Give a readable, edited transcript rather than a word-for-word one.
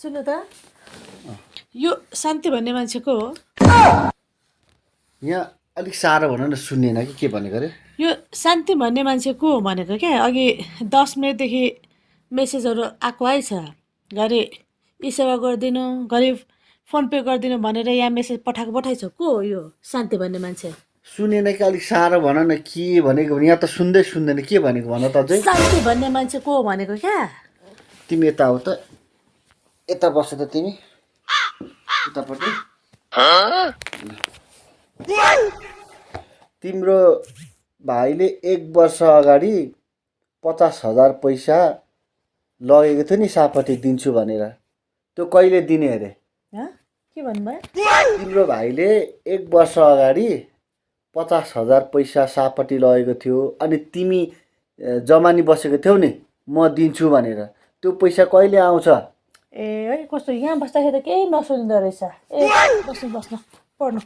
सुन्नु त यो शान्ति भन्ने मान्छेको हो यहाँ अलिक साह्रो भन न सुन्नेन कि के भनेको अरे यो शान्ति भन्ने मान्छे को हो भनेको क्या अघि 10 मिनटदेखि मेसेजहरू आएको आइछ घरि ई सेवा गरिदिनु घरि फोन पे गरिदिनु भनेर यहाँ मेसेज पठाएछ को हो यो शान्ति भन्ने मान्छे सुनेन कि अलिक साह्रो भन न के भनेको भने यहाँ त सुन्दै सुन्दैन के भनेको भन त अझै शान्ति भन्ने मान्छे को हो भनेको क्या तिमी यता हो त यता बस त तिमी उतापट्टि तिम्रो भाइले 1 वर्ष अगाडि 50,000 पैसा लगेको थियो नि सापट्टि दिन्छु भनेर त्यो कहिले दिने अरे हँ? के भन्नुभयो तिम्रो भाइले 1 वर्ष अगाडि 50,000 पैसा सापट्टि लगेको थियो अनि तिमी जमानी बसेको थियौ नि म दिन्छु भनेर त्यो पैसा कहिले आउँछ ए है कस्तो यहाँ बस्दाखेरि त केही नसुनिँदो रहेछ ए बस्नु पढ्नु